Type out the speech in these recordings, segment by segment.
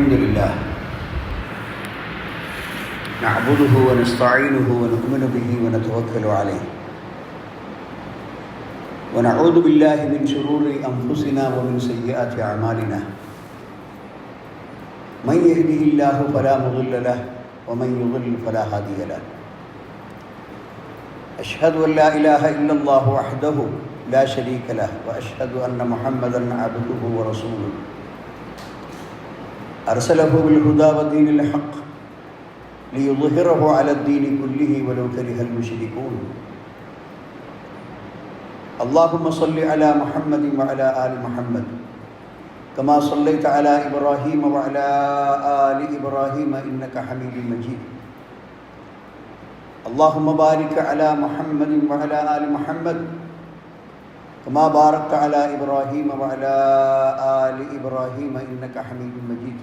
الحمد لله نعبده ونستعينه ونؤمن به ونتوكل عليه ونعوذ بالله من شرور أنفسنا ومن سيئات أعمالنا من يهده الله فلا مضل له ومن يضلل فلا هادي له أشهد أن لا إله إلا الله وحده لا شريك له وأشهد أن محمدًا عبده ورسوله أرسله بالهدى ودين الحق ليظهره على الدين كله ولو كره المشركون اللهم صل على محمد وعلى آل محمد كما صليت على إبراهيم وعلى آل إبراهيم إنك حميد مجيد اللهم بارك على محمد وعلى آل محمد كما باركت على إبراهيم وعلى آل إبراهيم إنك حميد مجيد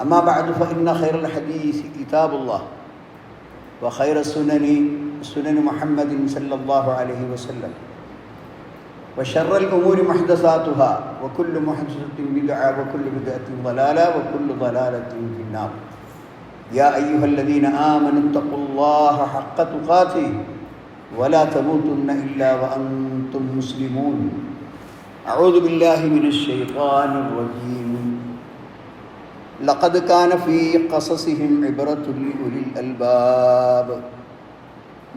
أما بعد فإن خير الحديث كتاب الله وخير السنن سنن محمد صلى الله عليه وسلم وشر الأمور محدثاتها وكل محدثة بدعة وكل بدعة ضلالة وكل ضلالة في النار يا أيها الذين آمنوا اتقوا الله حق تقاته ولا تموتن إلا وأنتم مسلمون أعوذ بالله من الشيطان الرجيم لقد كان في قصصهم عبرة لأولي الألباب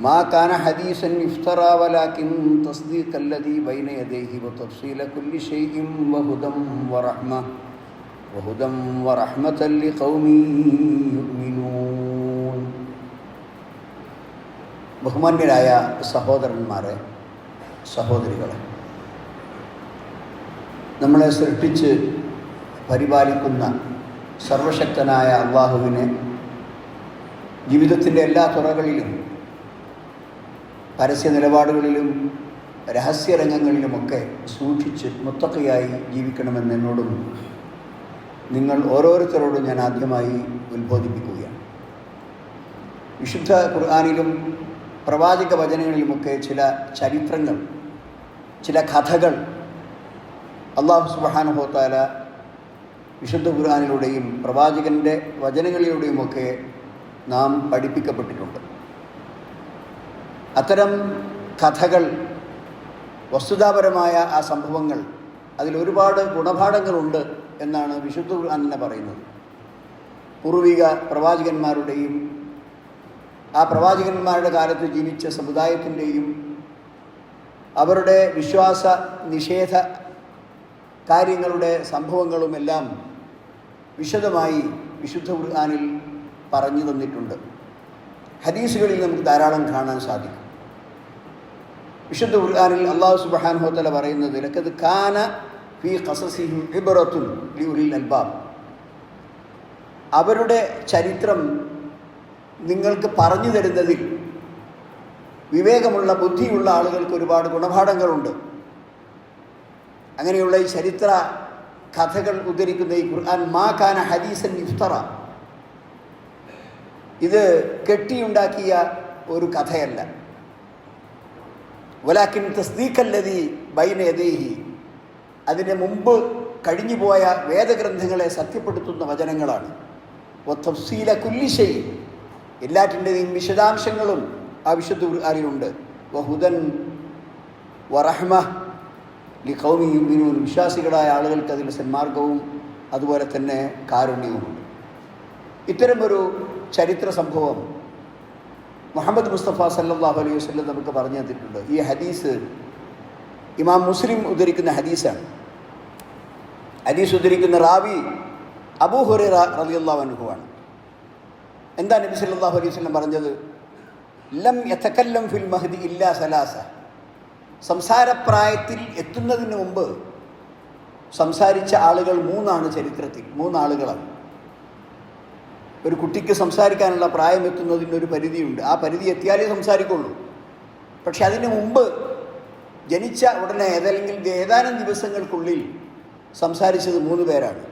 ما كان حديثا يفترى ولكن تصديق الذي بين يديه وتفصيل كل شيء وهدى ورحمة لقوم يؤمنون. ബഹുമാന്യരായ സഹോദരന്മാരെ, സഹോദരികളെ, നമ്മളെ സൃഷ്ടിച്ച് പരിപാലിക്കുന്ന സർവശക്തനായ അള്ളാഹുവിനെ ജീവിതത്തിൻ്റെ എല്ലാ തുറകളിലും പരസ്യ നിലപാടുകളിലും രഹസ്യരംഗങ്ങളിലുമൊക്കെ സൂക്ഷിച്ച് മുത്തഖിയായി ജീവിക്കണമെന്ന് എന്നോടും നിങ്ങൾ ഓരോരുത്തരോടും ഞാൻ ആദ്യമായി ഉത്ബോധിപ്പിക്കുകയാണ്. വിശുദ്ധ ഖുർആനിലും പ്രവാചക വചനങ്ങളിലുമൊക്കെ ചില ചരിത്രങ്ങൾ, ചില കഥകൾ അല്ലാഹു സുബ്ഹാനഹു വ തആല വിശുദ്ധ ഖുർആനിലൂടെയും പ്രവാചകൻ്റെ വചനങ്ങളിലൂടെയുമൊക്കെ നാം പഠിപ്പിക്കപ്പെട്ടിട്ടുണ്ട്. അത്തരം കഥകൾ, വസ്തുതാപരമായ ആ സംഭവങ്ങൾ, അതിലൊരുപാട് ഗുണപാഠങ്ങളുണ്ട് എന്നാണ് വിശുദ്ധ ഖുർആൻ തന്നെ പറയുന്നത്. പൂർവിക പ്രവാചകന്മാരുടെയും ആ പ്രവാചകന്മാരുടെ കാലത്ത് ജീവിച്ച സമുദായത്തിൻ്റെയും അവരുടെ വിശ്വാസ നിഷേധ കാര്യങ്ങളുടെ സംഭവങ്ങളുമെല്ലാം വിശദമായി വിശുദ്ധ ഖുർആനിൽ പറഞ്ഞു തന്നിട്ടുണ്ട്. ഹദീസുകളിൽ നമുക്ക് ധാരാളം കാണാൻ സാധിക്കും. വിശുദ്ധ ഖുർആനിൽ അല്ലാഹു സുബ്ഹാനഹു വ തആല പറയുന്നത് ലഖദ് കാന ഫീ ഖസസിഹിം ഇബ്റത്തുൻ ലിഉലിൽ അൽബാബ്. അവരുടെ ചരിത്രം നിങ്ങൾക്ക് പറഞ്ഞു തരുന്നതിൽ വിവേകമുള്ള, ബുദ്ധിയുള്ള ആളുകൾക്ക് ഒരുപാട് ഗുണപാഠങ്ങളുണ്ട്. അങ്ങനെയുള്ള ഈ ചരിത്ര കഥകൾ ഉദ്ധരിക്കുന്ന ഈ ഖുർആൻ മാ കാന ഹദീസൻ ഇഫ്തറ, ഇത് കെട്ടിയുണ്ടാക്കിയ ഒരു കഥയല്ല. വലാകിൻ തസ്ദീഖല്ലദീ ബൈന യദൈഹി, അതിന് മുമ്പ് കഴിഞ്ഞുപോയ വേദഗ്രന്ഥങ്ങളെ സത്യപ്പെടുത്തുന്ന വചനങ്ങളാണ്. വതഫ്സീല കുല്ലി ഷൈ, എല്ലാറ്റിൻ്റെയും വിശദാംശങ്ങളും ആ വിശുദ്ധ ഖുർആനിലുണ്ട്. വഹുദൻ വറഹ്മ ലിഖൗമി യുമിനൂൻ, വിശ്വാസികളായ ആളുകൾക്ക് അതിൽ സന്മാർഗവും അതുപോലെ തന്നെ കാരുണ്യവുമുണ്ട്. ഇത്തരമൊരു ചരിത്ര സംഭവം മുഹമ്മദ് മുസ്തഫ സല്ലല്ലാഹു അലൈഹി വസല്ലം നമുക്ക് പറഞ്ഞു തന്നിട്ടുണ്ട്. ഈ ഹദീസ് ഇമാം മുസ്ലിം ഉദ്ധരിക്കുന്ന ഹദീസാണ്. ഹദീസ് ഉദ്ധരിക്കുന്ന റാവി അബൂ ഹുറൈറ റളിയല്ലാഹു അൻഹു ആണ്. എന്താ നബി സല്ലല്ലാഹു അലൈഹി വസല്ലം പറഞ്ഞത്? ലം യതകല്ലം ഫിൽ മഹ്ദി ഇല്ലാ സലാസ, സംസാരപ്രായത്തിൽ എത്തുന്നതിന് മുമ്പ് സംസാരിച്ച ആളുകൾ മൂന്നാണ്. ചരിത്രത്തിൽ മൂന്നാളുകളാണ്. ഒരു കുട്ടിക്ക് സംസാരിക്കാനുള്ള പ്രായം എത്തുന്നതിനൊരു പരിധിയുണ്ട്. ആ പരിധി എത്തിയാലേ സംസാരിക്കുള്ളൂ. പക്ഷെ അതിന് മുമ്പ് ജനിച്ച ഉടനെ അതല്ലെങ്കിൽ ഏതാനും ദിവസങ്ങൾക്കുള്ളിൽ സംസാരിച്ചത് മൂന്ന് പേരാണ്.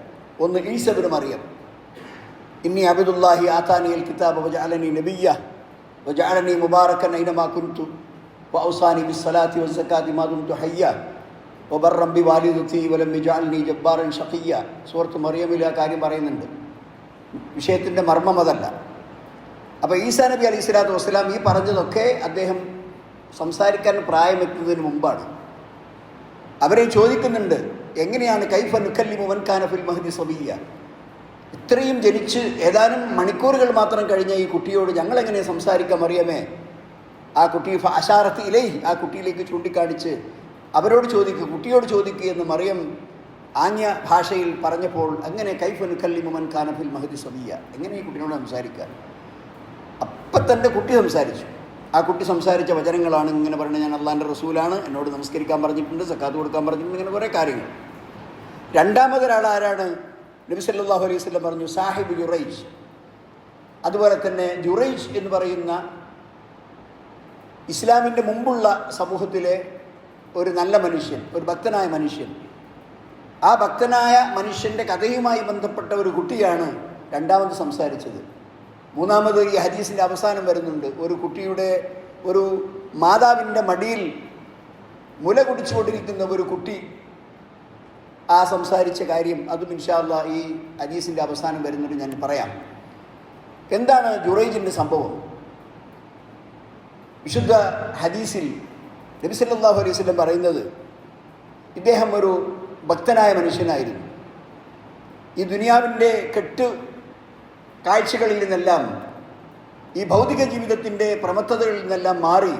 ഒന്ന് ഈസ ഇബ്നു മറിയം, ഇന്നി അബ്ദുല്ലാഹി ആതാനിയൽ കിതാബ വജഅലനി നബിയ്യ വജഅലനി മുബാറകൻ ഐനമാ കുൻതു വഔസാനി ബിസ്സലാത്തി വസ്സകാത്തി മാ ദുംതു ഹയ്യ ഒബർറംബി വാലിദുത്തി വലം യജഅൽനി ജബ്ബാറൻ ഷഖിയ്യ സൂറത്ത് മറിയമിൽ ആ കാര്യം പറയുന്നുണ്ട്. വിഷയത്തിൻ്റെ മർമ്മം അതല്ല. അപ്പോൾ ഈസാ നബി അലൈഹി സ്വലാത്തു വസ്സലാം ഈ പറഞ്ഞതൊക്കെ അദ്ദേഹം സംസാരിക്കാൻ പ്രായമെത്തുന്നതിന് മുമ്പാണ്. അവരെ ചോദിക്കുന്നുണ്ട്, എങ്ങനെയാണ് കൈഫ നുക്കല്ലിമു മൻ കാന ഫിൽ മഹ്ദി സബിയ്യ, ഇത്രയും ജനിച്ച് ഏതാനും മണിക്കൂറുകൾ മാത്രം കഴിഞ്ഞ ഈ കുട്ടിയോട് ഞങ്ങളെങ്ങനെ സംസാരിക്കാം മറിയമേ? ആ കുട്ടി അശാറത്ത് ഇലൈഹി, ആ കുട്ടിയിലേക്ക് ചൂണ്ടിക്കാണിച്ച് അവരോട് ചോദിക്കുക, കുട്ടിയോട് ചോദിക്കുക എന്ന് മറിയം ആംഗ്യ ഭാഷയിൽ പറഞ്ഞപ്പോൾ, അങ്ങനെ കൈഫ നുക്കല്ലിമു മൻ കാന ഫിൽ മഹ്ദി സബിയ്യ, എങ്ങനെ ഈ കുട്ടിയോട് സംസാരിക്കുക? അപ്പം തന്നെ കുട്ടി സംസാരിച്ചു. ആ കുട്ടി സംസാരിച്ച വചനങ്ങളാണ് ഇങ്ങനെ പറയുന്നത്, ഞാൻ അള്ളാഹിൻ്റെ റസൂലാണ്, എന്നോട് നമസ്കരിക്കാൻ പറഞ്ഞിട്ടുണ്ട്, സക്കാത്ത് കൊടുക്കാൻ പറഞ്ഞിട്ടുണ്ട്, ഇങ്ങനെ കുറേ കാര്യങ്ങൾ. രണ്ടാമതൊരാൾ ആരാണ്? നബി സല്ലല്ലാഹു അലൈഹി വസല്ലം പറഞ്ഞു സാഹിബ് ജുറൈജ്. അതുപോലെ തന്നെ ജുറൈജ് എന്ന് പറയുന്ന ഇസ്ലാമിൻ്റെ മുമ്പുള്ള സമൂഹത്തിലെ ഒരു നല്ല മനുഷ്യൻ, ഒരു ഭക്തനായ മനുഷ്യൻ. ആ ഭക്തനായ മനുഷ്യൻ്റെ കഥയുമായി ബന്ധപ്പെട്ട ഒരു കുട്ടിയാണ് രണ്ടാമത് സംസാരിച്ചത്. മൂന്നാമത് ഈ ഹദീസിൻ്റെ അവസാനം വരുന്നുണ്ട്, ഒരു കുട്ടിയുടെ, ഒരു മാതാവിൻ്റെ മടിയിൽ മുല കുടിച്ചുകൊണ്ടിരിക്കുന്ന ഒരു കുട്ടി ആ സംസാരിച്ച കാര്യം. അതും ഇൻഷാ അല്ലാഹ് ഈ ഹദീസിൻ്റെ അവസാനം വരുന്നുണ്ട്, ഞാൻ പറയാം. എന്താണ് ജുറൈജിൻ്റെ സംഭവം? വിശുദ്ധ ഹദീസിൽ നബി സല്ലല്ലാഹു അലൈഹി വസല്ലം പറയുന്നത്, ഇദ്ദേഹം ഒരു ഭക്തനായ മനുഷ്യനായിരുന്നു. ഈ ദുനിയാവിൻ്റെ കെട്ട് കാഴ്ചകളിൽ നിന്നെല്ലാം, ഈ ഭൗതിക ജീവിതത്തിൻ്റെ പ്രമത്തതകളിൽ നിന്നെല്ലാം മാറി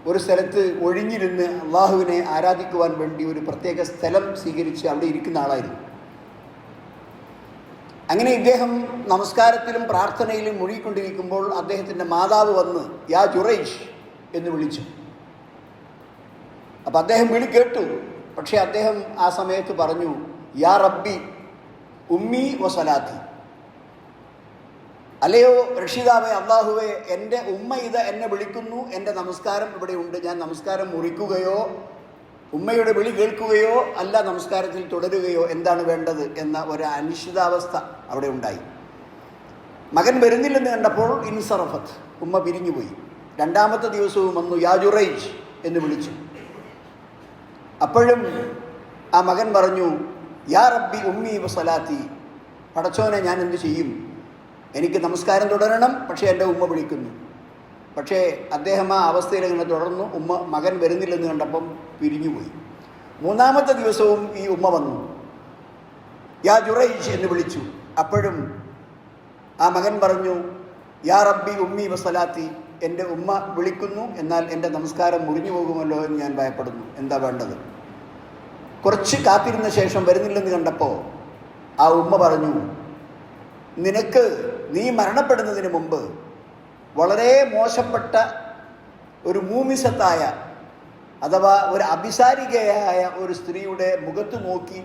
ഒരു സ്ഥലത്ത് ഒഴിഞ്ഞിരുന്ന് അള്ളാഹുവിനെ ആരാധിക്കുവാൻ വേണ്ടി ഒരു പ്രത്യേക സ്ഥലം സ്വീകരിച്ച് അവിടെ ഇരിക്കുന്ന ആളായിരുന്നു. അങ്ങനെ ഇദ്ദേഹം നമസ്കാരത്തിലും പ്രാർത്ഥനയിലും മുഴുകിക്കൊണ്ടിരിക്കുമ്പോൾ അദ്ദേഹത്തിൻ്റെ മാതാവ് വന്ന് യാ ജുറൈജ് എന്ന് വിളിച്ചു. അപ്പം അദ്ദേഹം വിളി കേട്ടു. പക്ഷേ അദ്ദേഹം ആ സമയത്ത് പറഞ്ഞു, യാ റബ്ബി ഉമ്മി വസലാത്തി, അല്ലയോ രക്ഷിതാവേ, അള്ളാഹുവേ, എൻ്റെ ഉമ്മ ഇത് എന്നെ വിളിക്കുന്നു, എൻ്റെ നമസ്കാരം ഇവിടെ ഉണ്ട്, ഞാൻ നമസ്കാരം മുറിക്കുകയോ ഉമ്മയുടെ വിളി കേൾക്കുകയോ അല്ല നമസ്കാരത്തിൽ തുടരുകയോ, എന്താണ് വേണ്ടത് എന്ന ഒരു അനിശ്ചിതാവസ്ഥ അവിടെ ഉണ്ടായി. മകൻ വരുന്നില്ലെന്ന് കണ്ടപ്പോൾ ഇൻസറഫത്ത്, ഉമ്മ പിരിഞ്ഞുപോയി. രണ്ടാമത്തെ ദിവസവും വന്നു, യാ ജുറൈജ് എന്ന് വിളിച്ചു. അപ്പോഴും ആ മകൻ പറഞ്ഞു, യാ റബ്ബി ഉമ്മി വസലാത്തി, പടച്ചോനെ ഞാൻ എന്ത് ചെയ്യും, എനിക്ക് നമസ്കാരം തുടരണം, പക്ഷേ എൻ്റെ ഉമ്മ വിളിക്കുന്നു. പക്ഷേ അദ്ദേഹം ആ അവസ്ഥയിൽ ഇങ്ങനെ തുടർന്നു. മകൻ വരുന്നില്ലെന്ന് കണ്ടപ്പം പിരിഞ്ഞുപോയി. മൂന്നാമത്തെ ദിവസവും ഈ ഉമ്മ വന്നു, യാ ജുറൈജ് എന്ന് വിളിച്ചു. അപ്പോഴും ആ മകൻ പറഞ്ഞു, യാ റബ്ബി ഉമ്മി വസലാത്തി, എൻ്റെ ഉമ്മ വിളിക്കുന്നു, എന്നാൽ എൻ്റെ നമസ്കാരം മുറിഞ്ഞു പോകുമല്ലോ എന്ന് ഞാൻ ഭയപ്പെടുന്നു, എന്താ വേണ്ടത്? കുറച്ച് കാത്തിരുന്ന ശേഷം വരുന്നില്ലെന്ന് കണ്ടപ്പോൾ ആ ഉമ്മ പറഞ്ഞു, നീ മരണപ്പെടുന്നതിന് മുമ്പ് വളരെ മോശപ്പെട്ട ഒരു മൂമിസത്തായ, അഥവാ ഒരു അഭിസാരികയായ ഒരു സ്ത്രീയുടെ മുഖത്ത് നോക്കി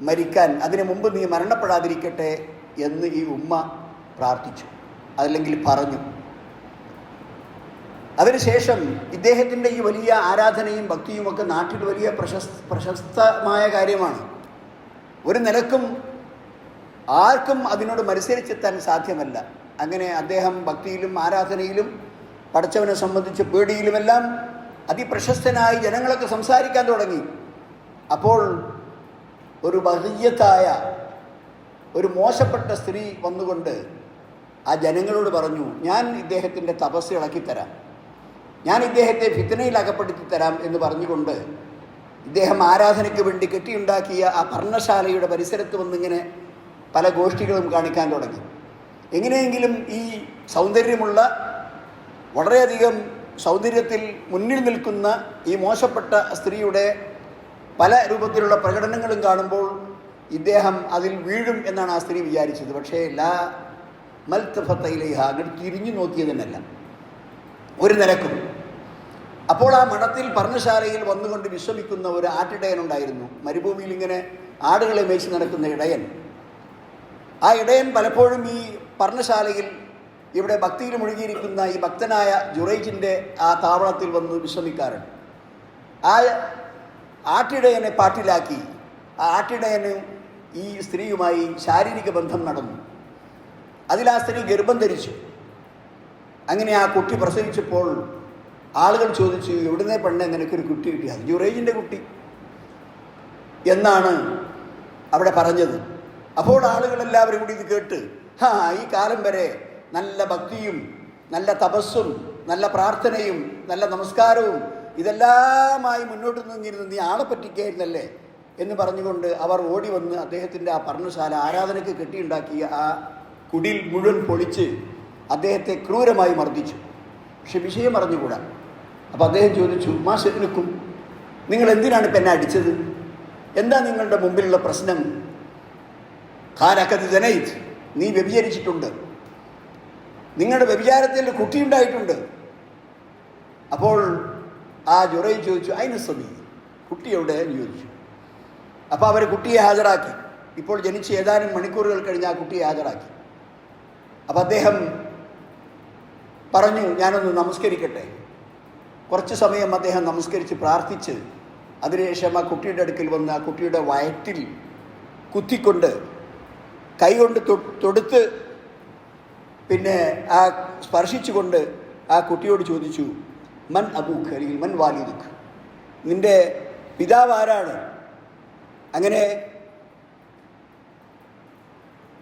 മരിക്കാൻ, അതിനു മുമ്പ് നീ മരണപ്പെടാതിരിക്കട്ടെ എന്ന് ഈ ഉമ്മ പ്രാർത്ഥിച്ചു, അല്ലെങ്കിൽ പറഞ്ഞു. അതിനുശേഷം ഇദ്ദേഹത്തിൻ്റെ ഈ വലിയ ആരാധനയും ഭക്തിയുമൊക്കെ നാട്ടിൽ വലിയ പ്രശസ്തമായ കാര്യമാണ്. ഒരു നിലക്കും ആർക്കും അതിനോട് മത്സരിച്ചെത്താൻ സാധ്യമല്ല. അങ്ങനെ അദ്ദേഹം ഭക്തിയിലും ആരാധനയിലും പടച്ചവനെ സംബന്ധിച്ച് പേടിയിലുമെല്ലാം അതിപ്രശസ്തനായി ജനങ്ങളൊക്കെ സംസാരിക്കാൻ തുടങ്ങി. അപ്പോൾ ഒരു ബഹിയ്യത്തായ, ഒരു മോശപ്പെട്ട സ്ത്രീ വന്നുകൊണ്ട് ആ ജനങ്ങളോട് പറഞ്ഞു, ഞാൻ ഇദ്ദേഹത്തിൻ്റെ തപസ് ഇളക്കിത്തരാം, ഞാൻ ഇദ്ദേഹത്തെ ഫിത്നയിൽ അകപ്പെടുത്തി തരാം എന്ന് പറഞ്ഞുകൊണ്ട് ഇദ്ദേഹം ആരാധനയ്ക്ക് വേണ്ടി കെട്ടിയുണ്ടാക്കിയ ആ പർണശാലയുടെ പരിസരത്ത് വന്നിങ്ങനെ പല ഗോഷ്ഠികളും കാണിക്കാൻ തുടങ്ങി. എങ്ങനെയെങ്കിലും ഈ സൗന്ദര്യമുള്ള, വളരെയധികം സൗന്ദര്യത്തിൽ മുന്നിൽ നിൽക്കുന്ന ഈ മോശപ്പെട്ട സ്ത്രീയുടെ പല രൂപത്തിലുള്ള പ്രകടനങ്ങളും കാണുമ്പോൾ ഇദ്ദേഹം അതിൽ വീഴും എന്നാണ് ആ സ്ത്രീ വിചാരിച്ചത്. പക്ഷേ ലാ മൽതഫത്തയിലേഹ, അങ്ങോട്ട് തിരിഞ്ഞു നോക്കിയതിനല്ല ഒരു നിലക്കും. അപ്പോൾ ആ മഠത്തിൽ പർണശാലയിൽ വന്നുകൊണ്ട് വിശ്രമിക്കുന്ന ഒരു ആട്ടിടയനുണ്ടായിരുന്നു. മരുഭൂമിയിൽ ഇങ്ങനെ ആടുകളെ മേയിച്ച് നടക്കുന്ന ഇടയൻ. ആ ഇടയൻ പലപ്പോഴും ഈ പർണശാലയിൽ ഇവിടെ ഭക്തിയിൽ മുഴുകിയിരിക്കുന്ന ഈ ഭക്തനായ ജുറൈജിൻ്റെ ആ താവളത്തിൽ വന്ന് വിശ്രമിക്കാറുണ്ട്. ആ ആട്ടിടയനെ പാട്ടിലാക്കി ആ ആട്ടിടയന് ഈ സ്ത്രീയുമായി ശാരീരിക ബന്ധം നടന്നു. അതിൽ ആ സ്ത്രീ ഗർഭം ധരിച്ചു. അങ്ങനെ ആ കുട്ടി പ്രസവിച്ചപ്പോൾ ആളുകൾ ചോദിച്ചു, എവിടുന്നേ പെണ്ണെ നിനക്കൊരു കുട്ടി കിട്ടി? അത് ജുറൈജിൻ്റെ കുട്ടി. എന്നാണ് അവിടെ പറഞ്ഞത്. അപ്പോൾ ആളുകളെല്ലാവരും കൂടി ഇത് കേട്ട് ഈ കാലം വരെ നല്ല ഭക്തിയും നല്ല തപസ്സും നല്ല പ്രാർത്ഥനയും നല്ല നമസ്കാരവും ഇതെല്ലാമായി മുന്നോട്ട് നിന്നിരുന്നു, നീ ആളെ പറ്റിക്കായിരുന്നല്ലേ എന്ന് പറഞ്ഞുകൊണ്ട് അവർ ഓടി വന്ന് അദ്ദേഹത്തിൻ്റെ ആ പർണശാല ആരാധനയ്ക്ക് കെട്ടിയുണ്ടാക്കിയ ആ കുടിൽ മുഴുവൻ പൊളിച്ച് അദ്ദേഹത്തെ ക്രൂരമായി മർദ്ദിച്ചു. പക്ഷെ വിഷയം അറിഞ്ഞുകൂടാ. അപ്പോൾ അദ്ദേഹം ചോദിച്ചു, മാഷെനിക്കും നിങ്ങൾ എന്തിനാണ് ഇപ്പം എന്നെ അടിച്ചത്? എന്താ നിങ്ങളുടെ മുമ്പിലുള്ള പ്രശ്നം? ഖാനക്കത് ജനൈത്, നീ വ്യഭിചരിച്ചിട്ടുണ്ട്, നിങ്ങളുടെ വ്യഭിചാരത്തിൽ കുട്ടിയുണ്ടായിട്ടുണ്ട്. അപ്പോൾ ആ ജുറൈ ചോദിച്ചു, അതിന് സമീ കുട്ടി എവിടെ എന്ന് ചോദിച്ചു. അപ്പോൾ അവർ കുട്ടിയെ ഹാജരാക്കി. ഇപ്പോൾ ജനിച്ച് ഏതാനും മണിക്കൂറുകൾ കഴിഞ്ഞ് ആ കുട്ടിയെ ഹാജരാക്കി. അപ്പം അദ്ദേഹം പറഞ്ഞു, ഞാനൊന്ന് നമസ്കരിക്കട്ടെ. കുറച്ച് സമയം അദ്ദേഹം നമസ്കരിച്ച് പ്രാർത്ഥിച്ച് അതിനുശേഷം ആ കുട്ടിയുടെ അടുക്കൽ വന്ന് ആ കുട്ടിയുടെ വയറ്റിൽ കുത്തിക്കൊണ്ട് കൈകൊണ്ട് തൊടുത്ത് പിന്നെ ആ സ്പർശിച്ചുകൊണ്ട് ആ കുട്ടിയോട് ചോദിച്ചു, മൻ അബൂഖ് അല്ലെങ്കിൽ മൻ വാലിദുഖ്, നിൻ്റെ പിതാവ് ആരാണ്?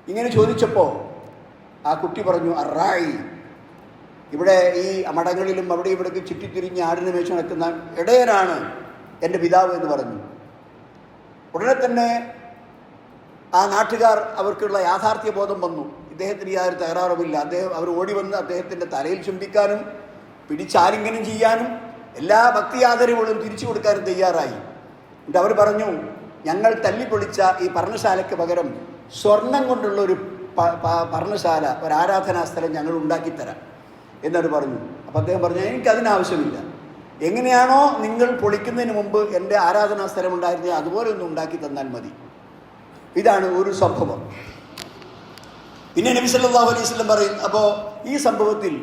ഇങ്ങനെ ചോദിച്ചപ്പോൾ ആ കുട്ടി പറഞ്ഞു, അറായി, ഇവിടെ ഈ മഠങ്ങളിലും അവിടെ ഇവിടേക്ക് ചുറ്റിത്തിരിഞ്ഞ് ആടിനെ മേച്ച് നടക്കുന്ന ഇടയനാണ് എൻ്റെ പിതാവ് എന്ന് പറഞ്ഞു. ഉടനെ തന്നെ ആ നാട്ടുകാർ അവർക്കുള്ള യാഥാർത്ഥ്യ ബോധം വന്നു. ഇദ്ദേഹത്തിന് യാതൊരു തകരാറുമില്ല. അവർ ഓടി വന്ന് അദ്ദേഹത്തിൻ്റെ തലയിൽ ചുംബിക്കാനും പിടിച്ചാലിംഗനം ചെയ്യാനും എല്ലാ ഭക്തി ആദരവുകളും തിരിച്ചു കൊടുക്കാനും തയ്യാറായി. എന്നിട്ട് അവർ പറഞ്ഞു, ഞങ്ങൾ തല്ലിപ്പൊളിച്ച ഈ പർണശാലയ്ക്ക് പകരം സ്വർണം കൊണ്ടുള്ള ഒരു പർണശാല, ഒരു ആരാധനാ സ്ഥലം ഞങ്ങൾ ഉണ്ടാക്കിത്തരാം എന്നവർ പറഞ്ഞു. അപ്പോൾ അദ്ദേഹം പറഞ്ഞു, എനിക്കതിനാവശ്യമില്ല, എങ്ങനെയാണോ നിങ്ങൾ പൊളിക്കുന്നതിന് മുമ്പ് എൻ്റെ ആരാധനാ സ്ഥലം ഉണ്ടായിരുന്നത് അതുപോലെ ഒന്ന് ഉണ്ടാക്കി തന്നാൽ മതി. ഇതാണ് ഒരു സംഭവം. പിന്നെ നബി സല്ലല്ലാഹു അലൈഹി വസല്ലം പറയും, അപ്പോൾ ഈ സംഭവത്തിൽ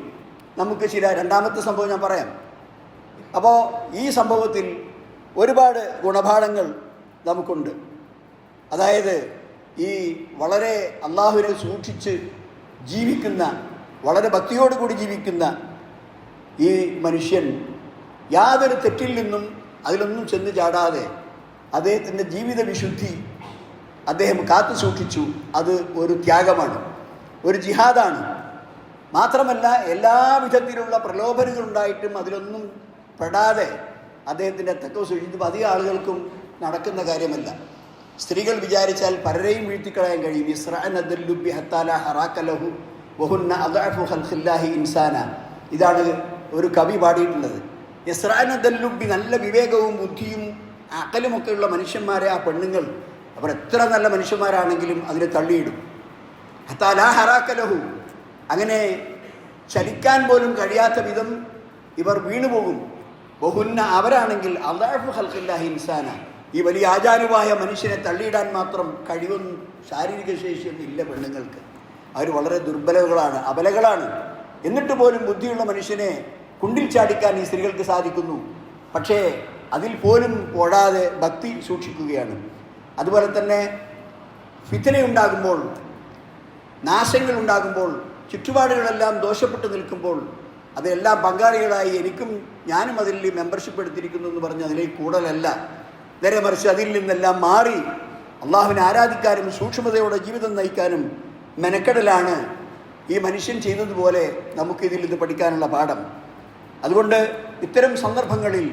നമുക്ക് രണ്ടാമത്തെ സംഭവം ഞാൻ പറയാം. അപ്പോൾ ഈ സംഭവത്തിൽ ഒരുപാട് ഗുണപാഠങ്ങൾ നമുക്കുണ്ട്. അതായത് ഈ വളരെ അള്ളാഹുവിനെ സൂക്ഷിച്ച് ജീവിക്കുന്ന, വളരെ ഭക്തിയോടുകൂടി ജീവിക്കുന്ന ഈ മനുഷ്യൻ യാതൊരു തെറ്റിൽ നിന്നും അതിലൊന്നും ചെന്ന് ചാടാതെ അദ്ദേഹത്തിൻ്റെ ജീവിത വിശുദ്ധി അദ്ദേഹം കാത്തു സൂക്ഷിച്ചു. അത് ഒരു ത്യാഗമാണ്, ഒരു ജിഹാദാണ്. മാത്രമല്ല എല്ലാ വിധത്തിലുള്ള പ്രലോഭനങ്ങളുണ്ടായിട്ടും അതിലൊന്നും പെടാതെ അദ്ദേഹത്തിൻ്റെ തക്കവ സൂക്ഷിച്ചപ്പോൾ അധികം ആളുകൾക്കും നടക്കുന്ന കാര്യമല്ല. സ്ത്രീകൾ വിചാരിച്ചാൽ പലരെയും വീഴ്ത്തിക്കളയാൻ കഴിയും. ഇസ്രാഅനദല്ലുബി ഹത്താല ഹറാക്കലഹു വഹുന്ന അദഅഫു ഖൽഖില്ലാഹി ഇൻസാന. ഇതാണ് ഒരു കവി പാടിയിട്ടുള്ളത്. ഇസ്രാഅനദല്ലുബി, നല്ല വിവേകവും ബുദ്ധിയും അക്കലുമൊക്കെയുള്ള മനുഷ്യന്മാരെ ആ പെണ്ണുങ്ങൾ, അവർ എത്ര നല്ല മനുഷ്യന്മാരാണെങ്കിലും അതിനെ തള്ളിയിടും. ഹത്താല ഹറാക്കലഹു, അങ്ങനെ ചലിക്കാൻ പോലും കഴിയാത്ത വിധം ഇവർ വീണുപോകും. വഹുന്ന, അവരാണെങ്കിൽ അദഅഫു ഖൽഖില്ലാഹി ഇൻസാന, ഈ വലിയ ആചാര്യമായ മനുഷ്യനെ തള്ളിയിടാൻ മാത്രം കഴിവും ശാരീരിക ശേഷിയും ഇല്ല പെണ്ണുങ്ങൾക്ക്. അവർ വളരെ ദുർബലകളാണ്, അബലകളാണ്. എന്നിട്ട് പോലും ബുദ്ധിയുള്ള മനുഷ്യനെ കുണ്ടിൽ ചാടിക്കാൻ ഈ സ്ത്രീകൾക്ക് സാധിക്കുന്നു. പക്ഷേ അതിൽ പോലും പോടാതെ ഭക്തി സൂക്ഷിക്കുകയാണ്. അതുപോലെ തന്നെ ഫിത്നയുണ്ടാകുമ്പോൾ, നാശങ്ങൾ ഉണ്ടാകുമ്പോൾ, ചുറ്റുപാടുകളെല്ലാം ദോഷപ്പെട്ടു നിൽക്കുമ്പോൾ അതിലെല്ലാം പങ്കാളികളായി ഞാനും അതിൽ മെമ്പർഷിപ്പ് എടുത്തിരിക്കുന്നു എന്ന് പറഞ്ഞ് അതിലേക്ക് കൂടലല്ല, നേരെ മറിച്ച് അതിൽ നിന്നെല്ലാം മാറി അള്ളാഹുവിനെ ആരാധിക്കാനും സൂക്ഷ്മതയോടെ ജീവിതം നയിക്കാനും മെനക്കെടലാണ് ഈ മനുഷ്യൻ ചെയ്തതുപോലെ നമുക്കിതിൽ ഇത് പഠിക്കാനുള്ള പാഠം. അതുകൊണ്ട് ഇത്തരം സന്ദർഭങ്ങളിൽ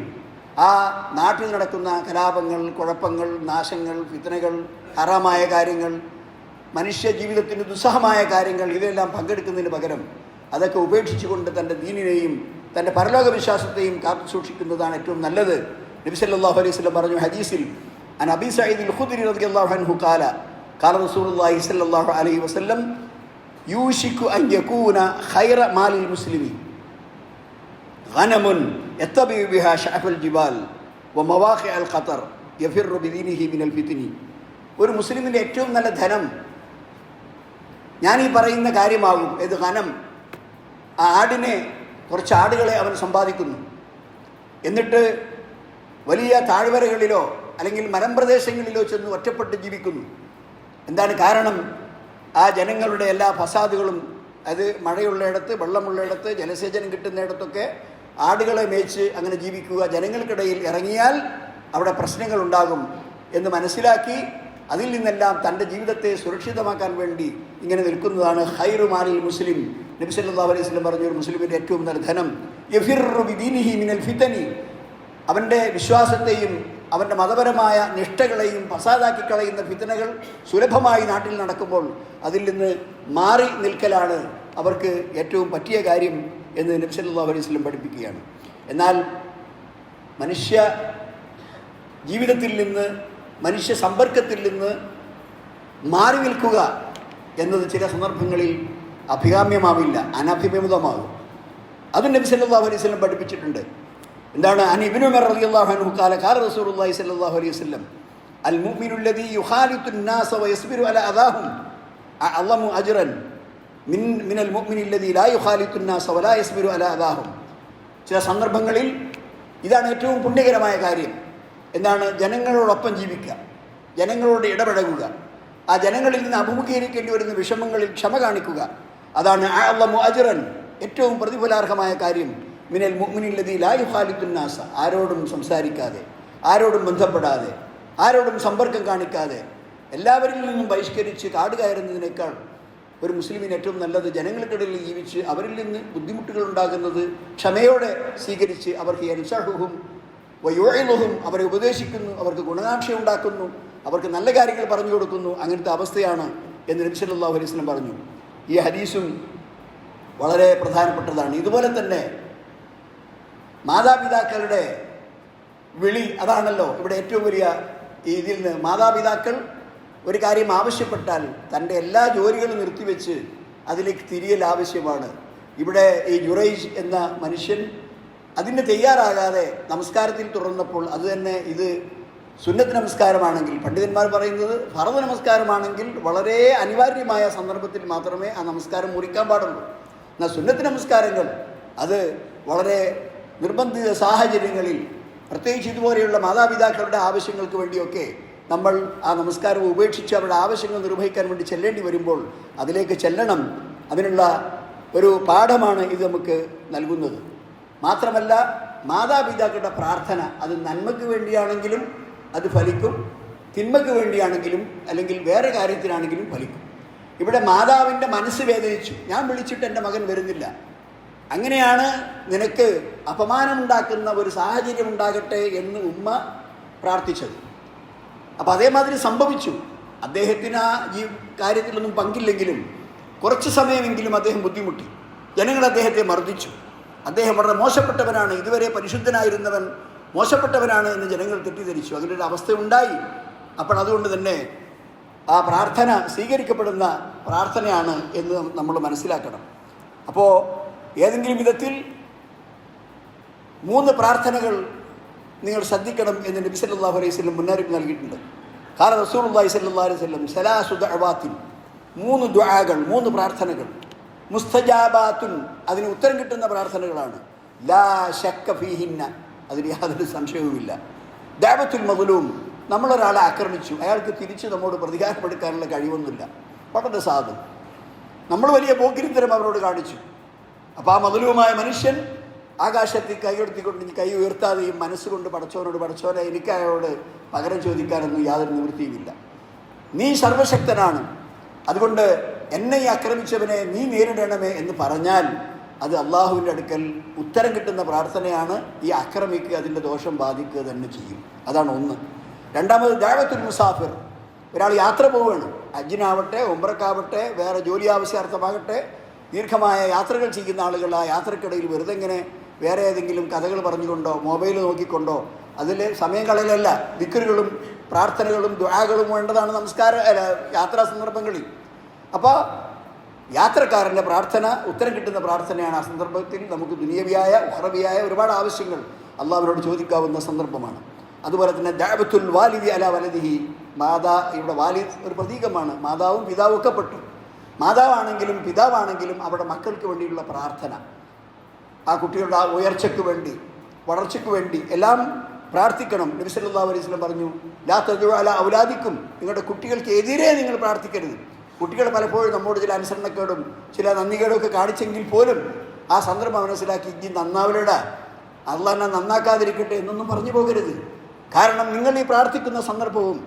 ആ നാട്ടിൽ നടക്കുന്ന കലാപങ്ങൾ, കുഴപ്പങ്ങൾ, നാശങ്ങൾ, ഫിത്നകൾ, ഹറാമായ കാര്യങ്ങൾ, മനുഷ്യ ജീവിതത്തിന് ദുസ്സഹമായ കാര്യങ്ങൾ, ഇതെല്ലാം പങ്കെടുക്കുന്നതിന് പകരം അതൊക്കെ ഉപേക്ഷിച്ചുകൊണ്ട് തൻ്റെ ദീനിനെയും തൻ്റെ പരലോക വിശ്വാസത്തെയും കാത്തു സൂക്ഷിക്കുന്നതാണ് ഏറ്റവും നല്ലത്. നബി സല്ലല്ലാഹു അലൈഹി വസല്ലം പറഞ്ഞു ഹദീസിൽ, അൻ അബീ സഈദ് അൽ-ഖുദ്രി റളിയല്ലാഹു അൻഹു ഖാല ഖാല റസൂലുള്ളാഹി സ്വല്ലല്ലാഹു അലൈഹി വസല്ലം യൂശികു അൻ യകൂന ഖൈറ മാലിൽ മുസ്ലിമി ഗനമുൻ യത്തബി ബിഹാ ശഅഫൽ ജിബാൽ വമവാഖിഅൽ ഖതർ യഫിറു ബിദീനിഹി മിനൽ ഫിത്നി. ഒരു മുസ്ലിമിൻ്റെ ഏറ്റവും നല്ല ധനം ഞാൻ ഈ പറയുന്ന കാര്യമാകും. ഏത് ഗനം? ആ ആടിനെ, കുറച്ച് ആടുകളെ അവൻ സമ്പാദിക്കുന്നു. എന്നിട്ട് വലിയ താഴ്വരകളിലോ അല്ലെങ്കിൽ മലമ്പ്രദേശങ്ങളിലോ ചെന്ന് ഒറ്റപ്പെട്ട് ജീവിക്കുന്നു. എന്താണ് കാരണം? ആ ജനങ്ങളുടെ എല്ലാ ഫസാദുകളും, അത് മഴയുള്ളയിടത്ത്, വെള്ളമുള്ളയിടത്ത്, ജലസേചനം കിട്ടുന്നിടത്തൊക്കെ ആടുകളെ മേച്ച് അങ്ങനെ ജീവിക്കുക. ജനങ്ങൾക്കിടയിൽ ഇറങ്ങിയാൽ അവിടെ പ്രശ്നങ്ങളുണ്ടാകും. എന്ന് മനസ്സിലാക്കി അതിൽ നിന്നെല്ലാം തൻ്റെ ജീവിതത്തെ സുരക്ഷിതമാക്കാൻ വേണ്ടി ഇങ്ങനെ നിൽക്കുന്നതാണ് ഖൈറു മാലിൽ മുസ്ലിം. നബി സല്ലല്ലാഹു അലൈഹി വസല്ലം പറഞ്ഞു, ഒരു മുസ്ലിമിൻ്റെ ഏറ്റവും നല്ല ധനം യഫിറു ബിദീനിഹി മിനൽ ഫിതനി, അവൻ്റെ വിശ്വാസത്തെയും അവൻ്റെ മതപരമായ നിഷ്ഠകളെയും ഫസാദാക്കി കളയുന്ന ഫിതനകൾ സുലഭമായി നാട്ടിൽ നടക്കുമ്പോൾ അതിൽ നിന്ന് മാറി നിൽക്കലാണ് അവർക്ക് ഏറ്റവും പറ്റിയ കാര്യം എന്ന് നബി സല്ലല്ലാഹു അലൈഹി വസല്ലം പഠിപ്പിക്കുകയാണ്. എന്നാൽ മനുഷ്യ ജീവിതത്തിൽ നിന്ന്, മനുഷ്യ സമ്പർക്കത്തിൽ നിന്ന് മാറി നിൽക്കുക എന്നത് ചില സന്ദർഭങ്ങളിൽ അഭികാമ്യമാവില്ല, അനഭിമുഖമാകും. അതും നബി സല്ലല്ലാഹു അലൈഹി വസല്ലം പഠിപ്പിച്ചിട്ടുണ്ട്. എന്താണ്? അൻ ഇബ്നു ഉമർ റളിയല്ലാഹു അൻഹു ഖാല ഖാല റസൂലുള്ളാഹി സ്വല്ലല്ലാഹു അലൈഹി വസല്ലം അൽ മുഅ്മിനു അല്ലദീ യുഖാലിതു അൻ-നാസ വയസ്ബിറു അലാ അദാഹും അഅളമു അജ്റൻ മിനൽ മുഅ്മിനി അല്ലദീ ലാ യുഖാലിതു അൻ-നാസ വലാ യസ്ബിറു അലാ അദാഹും. ചില സന്ദർഭങ്ങളിൽ ഇതാണ് ഏറ്റവും പുണ്യകരമായ കാര്യം. എന്താണ്? ജനങ്ങളോടൊപ്പം ജീവിക്കുക, ജനങ്ങളോട് ഇടപഴകുക, ആ ജനങ്ങളിൽ നിന്ന് അഭിമുഖീകരിക്കേണ്ടി വരുന്ന വിഷമങ്ങളിൽ ക്ഷമ കാണിക്കുക. അതാണ് അഅളമു അജ്റൻ, ഏറ്റവും പ്രതിഫലാർഹമായ കാര്യം. മിനൽ മുഅ്മിനില്ലദീ ലാ യുഖാലിതു അൻ-നാസ, ആരോടും സംസാരിക്കാതെ, ആരോടും ബന്ധപ്പെടാതെ, ആരോടും സമ്പർക്കം കാണിക്കാതെ, എല്ലാവരിൽ നിന്നും ബഹിഷ്കരിച്ച് കാട് കയറുന്നതിനേക്കാൾ ഒരു മുസ്ലിമിന് ഏറ്റവും നല്ലത് ജനങ്ങൾക്കിടയിൽ ജീവിച്ച് അവരിൽ നിന്ന് ബുദ്ധിമുട്ടുകൾ ഉണ്ടാകുന്നത് ക്ഷമയോടെ സ്വീകരിച്ച് അവർക്ക് യൻസഹുഹും വയുഇലുഹും, അവരെ ഉപദേശിക്കുന്നു, അവർക്ക് ഗുണകാംക്ഷ ഉണ്ടാക്കുന്നു, അവർക്ക് നല്ല കാര്യങ്ങൾ പറഞ്ഞു കൊടുക്കുന്നു. അങ്ങനത്തെ അവസ്ഥയാണ് എന്ന് നബി സല്ലല്ലാഹു അലൈഹി വസല്ലം പറഞ്ഞു. ഈ ഹദീസും വളരെ പ്രധാനപ്പെട്ടതാണ്. ഇതുപോലെ തന്നെ മാതാപിതാക്കളുടെ വിളി, അതാണല്ലോ ഇവിടെ ഏറ്റവും വലിയ. ഇതിൽ നിന്ന് മാതാപിതാക്കൾ ഒരു കാര്യം ആവശ്യപ്പെട്ടാൽ തൻ്റെ എല്ലാ ജോലികളും നിർത്തിവെച്ച് അതിലേക്ക് തിരിയൽ ആവശ്യമാണ്. ഇവിടെ ഈ ജുറൈജ് എന്ന മനുഷ്യൻ അതിന് തയ്യാറാകാതെ നമസ്കാരത്തിൽ തുടർന്നപ്പോൾ, അത് തന്നെ ഇത് സുന്നത്ത് നമസ്കാരമാണെങ്കിൽ, പണ്ഡിതന്മാർ പറയുന്നത് ഫർദ് നമസ്കാരമാണെങ്കിൽ വളരെ അനിവാര്യമായ സന്ദർഭത്തിൽ മാത്രമേ ആ നമസ്കാരം മുറിക്കാൻ പാടുള്ളൂ. എന്നാൽ സുന്നത്ത് നമസ്കാരങ്ങൾ അത് വളരെ നിർബന്ധിത സാഹചര്യങ്ങളിൽ, പ്രത്യേകിച്ച് ഇതുപോലെയുള്ള മാതാപിതാക്കളുടെ ആവശ്യങ്ങൾക്ക് വേണ്ടിയൊക്കെ നമ്മൾ ആ നമസ്കാരം ഉപേക്ഷിച്ച് അവരുടെ ആവശ്യങ്ങൾ നിർവഹിക്കാൻ വേണ്ടി ചെല്ലേണ്ടി വരുമ്പോൾ അതിലേക്ക് ചെല്ലണം. അതിനുള്ള ഒരു പാഠമാണ് ഇത് നമുക്ക് നൽകുന്നത്. മാത്രമല്ല, മാതാപിതാക്കളുടെ പ്രാർത്ഥന അത് നന്മയ്ക്ക് വേണ്ടിയാണെങ്കിലും അത് ഫലിക്കും, തിന്മയ്ക്ക് വേണ്ടിയാണെങ്കിലും അല്ലെങ്കിൽ വേറെ കാര്യത്തിനാണെങ്കിലും ഫലിക്കും. ഇവിടെ മാതാവിൻ്റെ മനസ്സ് വേദനിച്ചു, ഞാൻ വിളിച്ചിട്ട് എൻ്റെ മകൻ വരുന്നില്ല, അങ്ങനെയാണ് നിനക്ക് അപമാനമുണ്ടാക്കുന്ന ഒരു സാഹചര്യം ഉണ്ടാകട്ടെ എന്ന് ഉമ്മ പ്രാർത്ഥിച്ചത്. അപ്പോൾ അതേമാതിരി സംഭവിച്ചു. അദ്ദേഹത്തിന് ആ ഈ കാര്യത്തിലൊന്നും പങ്കില്ലെങ്കിലും കുറച്ച് സമയമെങ്കിലും അദ്ദേഹം ബുദ്ധിമുട്ടി. ജനങ്ങൾ അദ്ദേഹത്തെ മർദ്ദിച്ചു. അദ്ദേഹം വളരെ മോശപ്പെട്ടവനാണ്, ഇതുവരെ പരിശുദ്ധനായിരുന്നവൻ മോശപ്പെട്ടവനാണ് എന്ന് ജനങ്ങൾ തെറ്റിദ്ധരിച്ചു. അങ്ങനൊരു അവസ്ഥ ഉണ്ടായി. അപ്പോൾ അതുകൊണ്ട് തന്നെ ആ പ്രാർത്ഥന സ്വീകരിക്കപ്പെടുന്ന പ്രാർത്ഥനയാണ് എന്ന് നമ്മൾ മനസ്സിലാക്കണം. അപ്പോൾ ഏതെങ്കിലും വിധത്തിൽ 3 പ്രാർത്ഥനകൾ നിങ്ങൾ ശ്രദ്ധിക്കണം എന്ന് നബി സല്ലല്ലാഹു അലൈഹി വസല്ലം മുന്നറിയിപ്പ് നൽകിയിട്ടുണ്ട്. ഖാല റസൂലുള്ളാഹി സ്വല്ലല്ലാഹു അലൈഹി വസല്ലം സലാസു ദഅവാത്തിൻ, 3 ദുആകൾ, 3 പ്രാർത്ഥനകൾ, മുസ്തജാബാത്തുൻ, അതിന് ഉത്തരം കിട്ടുന്ന പ്രാർത്ഥനകളാണ്. ലാ ശക്ക ഫീഹിന്ന, അതിന് യാതൊരു സംശയവുമില്ല. ദഅവത്തുൽ മദ്ലൂം, നമ്മളൊരാളെ ആക്രമിച്ചു, അയാൾക്ക് തിരിച്ച് നമ്മോട് പ്രതികാരമെടുക്കാനുള്ള കഴിവൊന്നുമില്ല, വളരെ സാധു, നമ്മൾ വലിയ പോക്കിരിത്തരം അവരോട് കാണിച്ചു. അപ്പോൾ ആ മദ്ലൂമായ മനുഷ്യൻ ആകാശത്തിൽ കൈയെടുത്തിക്കൊണ്ട് കൈ ഉയർത്താതെയും മനസ്സുകൊണ്ട് പടച്ചവനോട്, പടച്ചവനെ എനിക്ക് അയാളോട് പകരം ചോദിക്കാനൊന്നും യാതൊരു നിവൃത്തിയുമില്ല, നീ സർവശക്തനാണ്, അതുകൊണ്ട് എന്നെ ഈ ആക്രമിച്ചവനെ നീ നേരിടണമേ എന്ന് പറഞ്ഞാൽ അത് അള്ളാഹുവിൻ്റെ അടുക്കൽ ഉത്തരം കിട്ടുന്ന പ്രാർത്ഥനയാണ്. ഈ ആക്രമിക്കുക അതിൻ്റെ ദോഷം ബാധിക്കുക തന്നെ ചെയ്യും. അതാണ് ഒന്ന്. രണ്ടാമത് ദഅവത്തുൽ മുസാഫിർ, ഒരാൾ യാത്ര പോവുകയാണ്, ഹജ്ജിനാവട്ടെ, ഉംറക്കാവട്ടെ, വേറെ ജോലി ആവശ്യാർത്ഥമാകട്ടെ, ദീർഘമായ യാത്രകൾ ചെയ്യുന്ന ആളുകൾ ആ യാത്രക്കിടയിൽ വെറുതെ ഇങ്ങനെ വേറെ ഏതെങ്കിലും കഥകൾ പറഞ്ഞുകൊണ്ടോ മൊബൈൽ നോക്കിക്കൊണ്ടോ അതിൽ സമയം കളയലല്ല, ദിക്റുകളും പ്രാർത്ഥനകളും ദുആകളും വേണ്ടതാണ് യാത്രാ സന്ദർഭങ്ങളിൽ. അപ്പോൾ യാത്രക്കാരൻ്റെ പ്രാർത്ഥന ഉത്തരം കിട്ടുന്ന പ്രാർത്ഥനയാണ്. ആ സന്ദർഭത്തിൽ നമുക്ക് ദുനിയവിയായ ഉഖ്റവിയായ ഒരുപാട് ആവശ്യങ്ങൾ അള്ളാഹുവിനോട് ചോദിക്കാവുന്ന സന്ദർഭമാണ്. അതുപോലെ തന്നെ ദഅവത്തുൽ വാലിദി അലാ വലദിഹി, ഇവിടെ വാലിദ് ഒരു പ്രതീകമാണ്. മാതാവും പിതാവും ഒക്കെ പെട്ടു. മാതാവാണെങ്കിലും പിതാവാണെങ്കിലും അവരുടെ മക്കൾക്ക് വേണ്ടിയുള്ള പ്രാർത്ഥന, ആ കുട്ടികളുടെ ആ ഉയർച്ചയ്ക്ക് വേണ്ടി, വളർച്ചയ്ക്ക് വേണ്ടി എല്ലാം പ്രാർത്ഥിക്കണം. നബി സല്ലല്ലാഹു അലൈഹി വസല്ലം പറഞ്ഞു, ലാ തദ്ഉ അലാ ഔലാദിക്കും, നിങ്ങളുടെ കുട്ടികൾക്ക് എതിരെ നിങ്ങൾ പ്രാർത്ഥിക്കരുത്. കുട്ടികൾ പലപ്പോഴും നമ്മോട് ചില അനുസരണക്കേടും ചില നന്ദികേടും ഒക്കെ കാണിച്ചെങ്കിൽ പോലും ആ സന്ദർഭം മനസ്സിലാക്കി ഇനി നന്നാവലടാ, അള്ളാഹ് എന്നെ നന്നാക്കാതിരിക്കട്ടെ എന്നൊന്നും പറഞ്ഞു പോകരുത്. കാരണം നിങ്ങൾ ഈ പ്രാർത്ഥിക്കുന്ന സന്ദർഭവും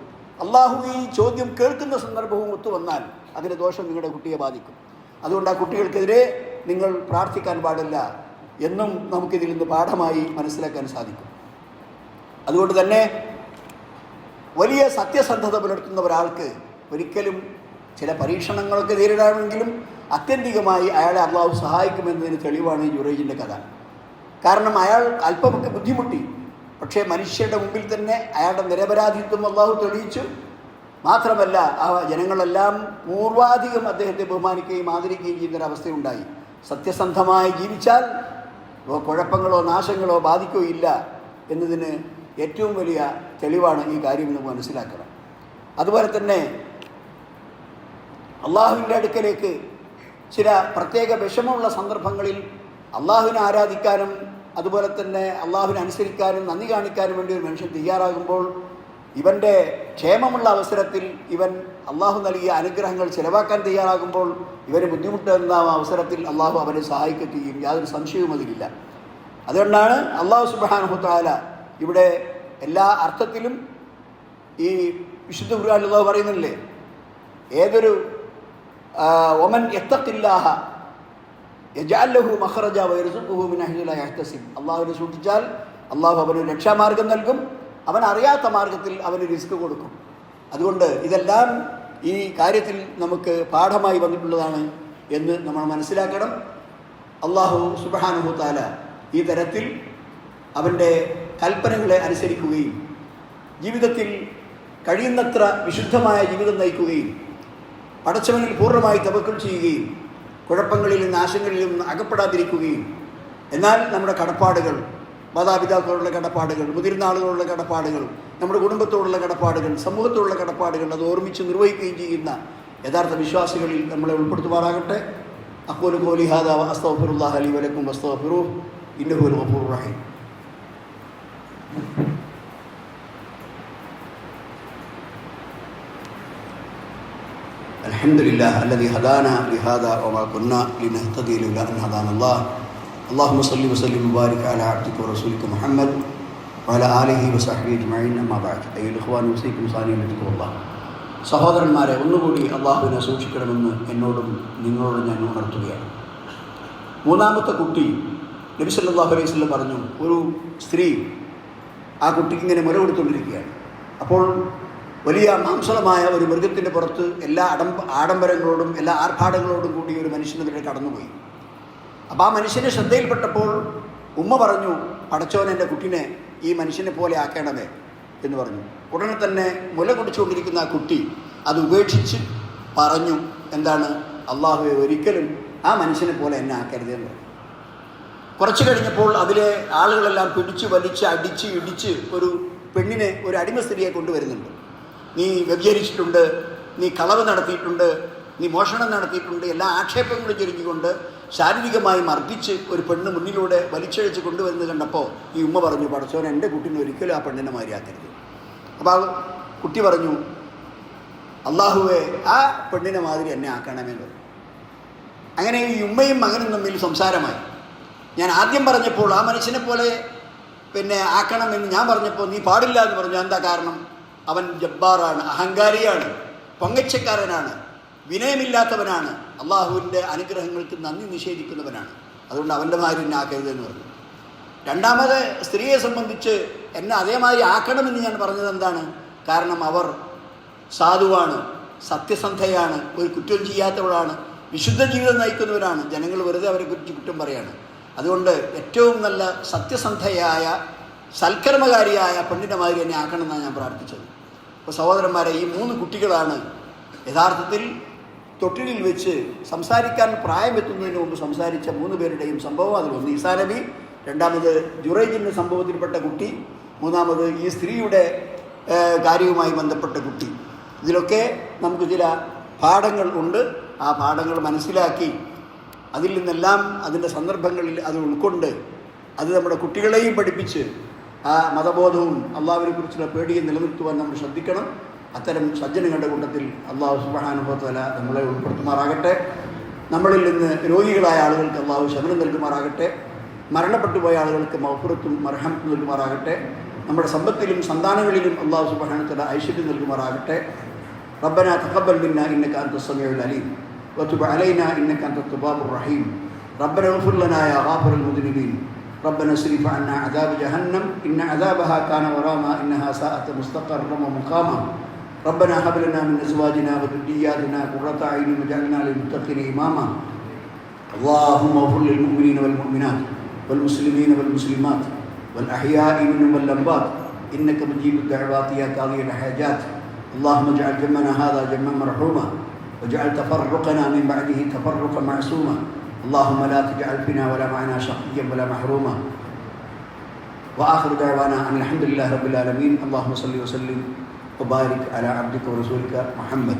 അള്ളാഹു ഈ ചോദ്യം കേൾക്കുന്ന സന്ദർഭവും ഒത്തുവന്നാൽ അതിൻ്റെ ദോഷം നിങ്ങളുടെ കുട്ടിയെ ബാധിക്കും. അതുകൊണ്ട് ആ കുട്ടികൾക്കെതിരെ നിങ്ങൾ പ്രാർത്ഥിക്കാൻ പാടില്ല എന്നും നമുക്കിതിൽ നിന്ന് പാഠമായി മനസ്സിലാക്കാൻ സാധിക്കും. അതുകൊണ്ട് തന്നെ വലിയ സത്യസന്ധത പുലർത്തുന്ന ഒരാൾക്ക് ഒരിക്കലും ചില പരീക്ഷണങ്ങളൊക്കെ നേരിടാമെങ്കിലും ആത്യന്തികമായി അയാളെ അള്ളാഹു സഹായിക്കുമെന്നതിന് തെളിവാണ് ജുറൈജിൻ്റെ കഥ. കാരണം അയാൾ അല്പമൊക്കെ ബുദ്ധിമുട്ടി, പക്ഷേ മനുഷ്യരുടെ മുമ്പിൽ തന്നെ അയാളുടെ നിരപരാധിത്വം അള്ളാഹു തെളിയിച്ചു. മാത്രമല്ല ആ ജനങ്ങളെല്ലാം പൂർവാധികം അദ്ദേഹത്തെ ബഹുമാനിക്കുകയും ആദരിക്കുകയും ചെയ്യുന്നൊരവസ്ഥയുണ്ടായി. സത്യസന്ധമായി ജീവിച്ചാൽ കുഴപ്പങ്ങളോ നാശങ്ങളോ ബാധിക്കുകയില്ല എന്നതിന് ഏറ്റവും വലിയ തെളിവാണ് ഈ കാര്യം എന്ന് മനസ്സിലാക്കണം. അതുപോലെ തന്നെ അള്ളാഹുവിൻ്റെ അടുക്കലേക്ക് ചില പ്രത്യേക വിഷമമുള്ള സന്ദർഭങ്ങളിൽ അള്ളാഹുവിനെ ആരാധിക്കാനും അതുപോലെ തന്നെ അള്ളാഹുവിനെ അനുസരിക്കാനും നന്ദി കാണിക്കാനും വേണ്ടി ഒരു മനുഷ്യൻ തയ്യാറാകുമ്പോൾ, ഇവൻ്റെ ക്ഷേമമുള്ള അവസരത്തിൽ ഇവൻ അള്ളാഹു നൽകിയ അനുഗ്രഹങ്ങൾ ചിലവാക്കാൻ തയ്യാറാകുമ്പോൾ ഇവന് ബുദ്ധിമുട്ടുന്ന അവസരത്തിൽ അള്ളാഹു അവനെ സഹായിക്കുകയും യാതൊരു സംശയവും അതിലില്ല. അതുകൊണ്ടാണ് അള്ളാഹു സുബ്ഹാനഹു തആല ഇവിടെ എല്ലാ അർത്ഥത്തിലും ഈ വിശുദ്ധ ഖുർആനിൽ അള്ളാഹു പറയുന്നില്ലേ, ഏതൊരു ഒമൻ യത്തഖില്ലാഹ യജഅൽ ലഹു മഖ്റജ വയർസുഖുഹു മിൻ ഹൈസു ലാ യഹ്തസിബ്. അള്ളാഹുവിനെ സൂക്ഷിച്ചാൽ അള്ളാഹു അവന് രക്ഷാമാർഗം നൽകും, അവൻ അറിയാത്ത മാർഗത്തിൽ അവന് റിസ്ക് കൊടുക്കും. അതുകൊണ്ട് ഇതെല്ലാം ഈ കാര്യത്തിൽ നമുക്ക് പാഠമായി വന്നിട്ടുള്ളതാണ് എന്ന് നമ്മൾ മനസ്സിലാക്കണം. അള്ളാഹു സുബ്ഹാനഹു തആല ഈ തരത്തിൽ അവൻ്റെ കൽപ്പനകളെ അനുസരിക്കുകയും ജീവിതത്തിൽ കഴിയുന്നത്ര വിശുദ്ധമായ ജീവിതം നയിക്കുകയും പടച്ചവനിൽ പൂർണ്ണമായി തവക്കുൽ ചെയ്യുകയും കുഴപ്പങ്ങളിലും നാശങ്ങളിലും അകപ്പെടാതിരിക്കുകയും, എന്നാൽ നമ്മുടെ കടപ്പാടുകൾ, മാതാപിതാക്കളുള്ള കടപ്പാടുകൾ, മുതിർന്ന ആളുകളുള്ള കടപ്പാടുകൾ, നമ്മുടെ കുടുംബത്തോടുള്ള കടപ്പാടുകൾ, സമൂഹത്തോടുള്ള കടപ്പാടുകൾ അത് ഓർമ്മിച്ച് നിർവഹിക്കുകയും ചെയ്യുന്ന യഥാർത്ഥ വിശ്വാസികളിൽ നമ്മളെ ഉൾപ്പെടുത്തുമാറാകട്ടെ. അഖൂലു ഖൗലി ഹാദാ വഅസ്തഗ്ഫിറുല്ലാഹ ലി വലക്കും വസ്തഗ്ഫിറൂഹു ഇന്നഹു ഹുവൽ ഗഫൂറുർ റഹീം. അൽഹംദുലില്ലാഹി അല്ലദീ ഹദാനാ ലിഹാദാ വമാ കുന്നാ ലിനഹ്തദിയ ലൗലാ അൻ ഹദാനല്ലാഹ്. അല്ലാഹുമ്മ സ്വല്ലി വസല്ലിം വബാരിക് അലാ അബ്ദിക വറസൂലിക മുഹമ്മദ് വഅലാ ആലിഹി വസഹ്ബിഹി അജ്മഈൻ. അമ്മാ ബഅദ്. അയ്യുൽ ഇഖ്വാൻ ഉസീകും സാനിയം ബിത്തഖ്വല്ലാഹ്. സഹോദരന്മാരെ, ഒന്നുകൂടി അള്ളാഹുവിനെ സൂക്ഷിക്കണമെന്ന് എന്നോടും നിങ്ങളോടും ഞാൻ ഉണർത്തുകയാണ്. മൂന്നാമത്തെ കുട്ടി നബി സല്ലല്ലാഹു അലൈഹി വസല്ലം പറഞ്ഞു, ഒരു സ്ത്രീ ആ കുട്ടിക്ക് ഇങ്ങനെ മുല കൊടുത്തുകൊണ്ടിരിക്കുകയാണ്. അപ്പോൾ വലിയ മാംസളമായ ഒരു മൃഗത്തിൻ്റെ പുറത്ത് എല്ലാ ആഡംബരങ്ങളോടും എല്ലാ ആർഭാടങ്ങളോടും കൂടി ഒരു മനുഷ്യനെതിരെ കടന്നുപോയി. അപ്പോൾ ആ മനുഷ്യനെ ശ്രദ്ധയിൽപ്പെട്ടപ്പോൾ ഉമ്മ പറഞ്ഞു, പടച്ചോൻ എൻ്റെ കുട്ടിനെ ഈ മനുഷ്യനെ പോലെ ആക്കണമേ എന്ന് പറഞ്ഞു. ഉടനെ തന്നെ മുല കുടിച്ചുകൊണ്ടിരിക്കുന്ന ആ കുട്ടി അത് ഉപേക്ഷിച്ച് പറഞ്ഞു, എന്താണ്, അള്ളാഹുവെ ഒരിക്കലും ആ മനുഷ്യനെ പോലെ എന്നെ ആക്കരുതെന്ന് പറഞ്ഞു. കുറച്ച് കഴിഞ്ഞപ്പോൾ അതിലെ ആളുകളെല്ലാം പിടിച്ച് വലിച്ച് അടിച്ച് ഇടിച്ച് ഒരു പെണ്ണിനെ, ഒരു അടിമ സ്ത്രീയെ കൊണ്ടുവരുന്നുണ്ട്. നീ വ്യഭിചരിച്ചിട്ടുണ്ട്, നീ കളവ് നടത്തിയിട്ടുണ്ട്, നീ മോഷണം നടത്തിയിട്ടുണ്ട്, എല്ലാ ആക്ഷേപങ്ങളും ചൊരിഞ്ഞുകൊണ്ട് ശാരീരികമായി മർദ്ദിച്ച് ഒരു പെണ്ണ് മുന്നിലൂടെ വലിച്ചഴിച്ച് കൊണ്ടുവരുന്നത് കണ്ടപ്പോൾ ഈ ഉമ്മ പറഞ്ഞു, പടച്ചോൻ എൻ്റെ കുട്ടിനെ ഒരിക്കലും ആ പെണ്ണിനെ മാരിയാക്കരുത്. അപ്പോൾ ആ കുട്ടി പറഞ്ഞു, അള്ളാഹുവെ ആ പെണ്ണിനെ മാതിരി എന്നെ ആക്കണമെന്ന്. അങ്ങനെ ഈ ഉമ്മയും മകനും തമ്മിൽ സംസാരമായി. ഞാൻ ആദ്യം പറഞ്ഞപ്പോൾ ആ മനുഷ്യനെ പോലെ ആക്കണമെന്ന് ഞാൻ പറഞ്ഞപ്പോൾ നീ പാടില്ല എന്ന് പറഞ്ഞു. എന്താ കാരണം? അവൻ ജബ്ബാറാണ്, അഹങ്കാരിയാണ്, പൊങ്ങച്ചക്കാരനാണ്, വിനയമില്ലാത്തവനാണ്, അള്ളാഹുവിൻ്റെ അനുഗ്രഹങ്ങൾക്ക് നന്ദി നിഷേധിക്കുന്നവനാണ്. അതുകൊണ്ട് അവൻ്റെ മാതിരി എന്നെ ആക്കരുതെന്ന് പറഞ്ഞു. രണ്ടാമത് സ്ത്രീയെ സംബന്ധിച്ച് എന്നെ അതേമാതിരി ആക്കണമെന്ന് ഞാൻ പറഞ്ഞത് എന്താണ്? കാരണം അവർ സാധുവാണ്, സത്യസന്ധയാണ്, ഒരു കുറ്റം ചെയ്യാത്തവളാണ്, വിശുദ്ധ ജീവിതം നയിക്കുന്നവരാണ്. ജനങ്ങൾ വെറുതെ അവരെ കുറിച്ച് കുറ്റം പറയാണ്. അതുകൊണ്ട് ഏറ്റവും നല്ല സത്യസന്ധയായ സൽക്കർമ്മകാരിയായ പെണ്ണിൻ്റെ മാതിരി എന്നെ ആക്കണമെന്നാണ് ഞാൻ പ്രാർത്ഥിച്ചത്. അപ്പോൾ സഹോദരന്മാരെ, ഈ 3 കുട്ടികളാണ് യഥാർത്ഥത്തിൽ തൊട്ടിലിൽ വെച്ച് സംസാരിക്കാൻ പ്രായമെത്തുന്നതിന് മുമ്പ് സംസാരിച്ച 3 പേരുടെയും സംഭവം. അതിലൊന്ന് ഈസാ നബി, രണ്ടാമത് ജുറൈജിൻ്റെ സംഭവത്തിൽപ്പെട്ട കുട്ടി, മൂന്നാമത് ഈ സ്ത്രീയുടെ കാര്യവുമായി ബന്ധപ്പെട്ട കുട്ടി. ഇതിലൊക്കെ നമുക്ക് ചില പാഠങ്ങൾ ഉണ്ട്. ആ പാഠങ്ങൾ മനസ്സിലാക്കി അതിൽ നിന്നെല്ലാം അതിൻ്റെ സന്ദർഭങ്ങളിൽ അത് ഉൾക്കൊണ്ട് അത് നമ്മുടെ കുട്ടികളെയും പഠിപ്പിച്ച് ആ മതബോധവും അള്ളാഹുവിനെ കുറിച്ചുള്ള പേടിയും നിലനിർത്തുവാൻ നമ്മൾ ശ്രദ്ധിക്കണം. അത്തരം സജ്ജനങ്ങളുടെ കൂട്ടത്തിൽ അള്ളാഹു സുബ്ഹാനഹു വ തആല നമ്മളെ ഉൾപ്പെടുത്തുമാറാകട്ടെ. നമ്മളിൽ നിന്ന് രോഗികളായ ആളുകൾക്ക് അള്ളാഹു ശമനം നൽകുമാറാകട്ടെ. മരണപ്പെട്ടു പോയ ആളുകൾക്ക് മഗ്ഫിറത്തും മർഹമത്തും നൽകുമാറാകട്ടെ. നമ്മുടെ സമ്പത്തിലും സന്താനങ്ങളിലും അല്ലാഹു സുബ്ഹാനഹു വ തആല ഐശ്വര്യം നൽകുമാറാകട്ടെ. റബ്ബനാ തഖബ്ബൽ മിന്നാ ഇന്നക അൻതസ് സമീഉൽ അലീം വതുബ് അലൈനാ ഇന്നക അൻതത് തവ്വാബുർ റഹീം. റബ്ബനാ ഇഗ്ഫിർ ലനാ യാ ഗാഫിറൽ മുദ്നിബീൻ. റബ്ബനാ സ്രിഫ് അന്നാ അദാബ ജഹന്നം ഇന്ന അദാബഹാ കാന ഗറാമാ ഇന്നഹാ സാഅത് മുസ്തഖറൻ വമുഖാമാ. ربنا هب لنا من ازواجنا وذرياتنا قرة اعين واجعلنا للمتقين اماما. اللهم اغفر للمؤمنين والمؤمنات والمسلمين والمسلمات والاحياء منهم والاموات انك مجيب الدعوات يا قاضي الحاجات. اللهم اجعل جمعنا هذا جمعا مرحوما واجعل تفرقنا من بعده تفرقا معصوما. اللهم لا تجعل فينا ولا معنا شقيا ولا محروما. واخر دعوانا ان الحمد لله رب العالمين. اللهم صل وسلم وبارك على عبدك ورسولك محمد.